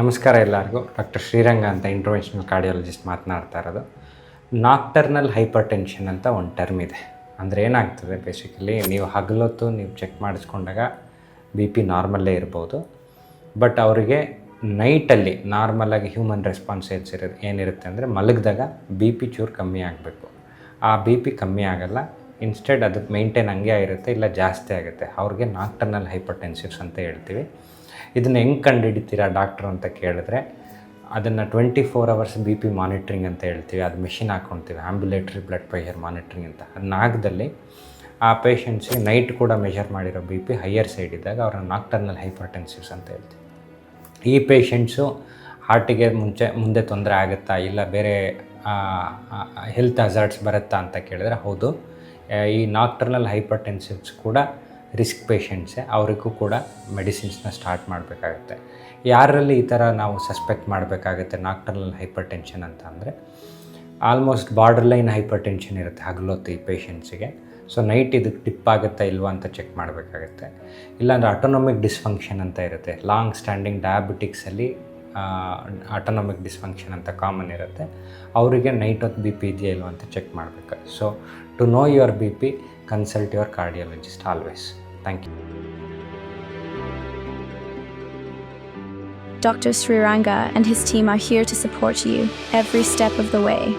ನಮಸ್ಕಾರ ಎಲ್ಲರಿಗೂ. ಡಾಕ್ಟರ್ ಶ್ರೀರಂಗ ಅಂತ ಇಂಟರ್ವೆನ್ಷನಲ್ ಕಾರ್ಡಿಯಾಲಜಿಸ್ಟ್ ಮಾತನಾಡ್ತಾ ಇರೋದು. ನಾಕ್ಟರ್ನಲ್ ಹೈಪರ್ ಟೆನ್ಷನ್ ಅಂತ ಒಂದು ಟರ್ಮ್ ಇದೆ. ಅಂದರೆ ಏನಾಗ್ತದೆ, ಬೇಸಿಕಲಿ ನೀವು ಹಗಲೊತ್ತು ನೀವು ಚೆಕ್ ಮಾಡಿಸ್ಕೊಂಡಾಗ ಬಿ ಪಿ ನಾರ್ಮಲ್ಲೇ ಇರ್ಬೋದು. ಬಟ್ ಅವರಿಗೆ ನೈಟಲ್ಲಿ ನಾರ್ಮಲಾಗಿ ಹ್ಯೂಮನ್ ರೆಸ್ಪಾನ್ಸ್ ಏನಿರುತ್ತೆ ಅಂದರೆ ಮಲಗಿದಾಗ ಬಿ ಪಿ ಚೂರು ಕಮ್ಮಿ ಆಗಬೇಕು. ಆ ಬಿ ಪಿ ಕಮ್ಮಿ ಆಗೋಲ್ಲ, ಇನ್ಸ್ಟೆಡ್ ಅದು ಮೇಂಟೈನ್ ಹಂಗೆ ಇರುತ್ತೆ, ಇಲ್ಲ ಜಾಸ್ತಿ ಆಗುತ್ತೆ. ಅವ್ರಿಗೆ ನಾಕ್ಟರ್ನಲ್ ಹೈಪರ್ ಟೆನ್ಸಿವ್ಸ್ ಅಂತ ಹೇಳ್ತೀವಿ. ಇದನ್ನು ಹೆಂಗೆ ಕಂಡುಹಿಡಿತೀರಾ ಡಾಕ್ಟ್ರು ಅಂತ ಕೇಳಿದ್ರೆ, ಅದನ್ನು 24 hours ಬಿ ಪಿ ಮಾನಿಟ್ರಿಂಗ್ ಅಂತ ಹೇಳ್ತೀವಿ. ಅದು ಮಿಷಿನ್ ಹಾಕ್ಕೊಳ್ತೀವಿ, ಆಂಬ್ಯುಲೇಟ್ರಿ ಬ್ಲಡ್ ಪ್ರೆಷರ್ ಮಾನಿಟ್ರಿಂಗ್ ಅಂತ. ಅದು ನಾಗದಲ್ಲಿ ಆ ಪೇಷಂಟ್ಸಿಗೆ ನೈಟ್ ಕೂಡ ಮೆಷರ್ ಮಾಡಿರೋ ಬಿ ಪಿ ಹೈಯರ್ ಸೈಡ್ ಇದ್ದಾಗ ಅವ್ರನ್ನ ನಾಕ್ಟರ್ನಲ್ ಹೈಪರ್ ಟೆನ್ಸಿವ್ಸ್ ಅಂತ ಹೇಳ್ತೀವಿ. ಈ ಪೇಷಂಟ್ಸು ಹಾರ್ಟಿಗೆ ಮುಂದೆ ತೊಂದರೆ ಆಗುತ್ತಾ, ಇಲ್ಲ ಬೇರೆ ಹೆಲ್ತ್ ಹಜಾರ್ಡ್ಸ್ ಬರುತ್ತಾ ಅಂತ ಕೇಳಿದ್ರೆ ಹೌದು. ಈ ನಾಕ್ಟರ್ನಲ್ ಹೈಪರ್ ಟೆನ್ಸಿವ್ಸ್ ಕೂಡ ರಿಸ್ಕ್ ಪೇಷಂಟ್ಸೇ, ಅವರಿಗೂ ಕೂಡ ಮೆಡಿಸಿನ್ಸ್ನ ಸ್ಟಾರ್ಟ್ ಮಾಡಬೇಕಾಗುತ್ತೆ. ಯಾರಲ್ಲಿ ಈ ಥರ ನಾವು ಸಸ್ಪೆಕ್ಟ್ ಮಾಡಬೇಕಾಗುತ್ತೆ ನಾಕ್ಟರ್ನಲ್ ಹೈಪರ್ ಟೆನ್ಷನ್ ಅಂತ ಅಂದರೆ, almost borderline hypertension ಇರುತ್ತೆ ಹಗಲೊತ್ತು ಈ ಪೇಷಂಟ್ಸಿಗೆ. ಸೊ ನೈಟ್ ಇದಕ್ಕೆ ಟಿಪ್ ಆಗುತ್ತಾ ಇಲ್ವಾ ಅಂತ ಚೆಕ್ ಮಾಡಬೇಕಾಗುತ್ತೆ. ಇಲ್ಲಾಂದರೆ ಆಟೋನಮಿಕ್ ಡಿಸ್ಫಂಕ್ಷನ್ ಅಂತ ಇರುತ್ತೆ. ಲಾಂಗ್ ಸ್ಟ್ಯಾಂಡಿಂಗ್ ಡಯಾಬಿಟಿಕ್ಸಲ್ಲಿ ಆಟೋನಮಿಕ್ ಡಿಸ್ಫಂಕ್ಷನ್ ಅಂತ ಕಾಮನ್ ಇರುತ್ತೆ. ಅವರಿಗೆ ನೈಟ್ ಹೊತ್ತು ಬಿ ಪಿ ಇದೆಯಾ ಇಲ್ವ ಅಂತ ಚೆಕ್ ಮಾಡಬೇಕು. So to know your B P, consult your cardiologist always. Thank you. Dr. Sriranga and his team are here to support you every step of the way.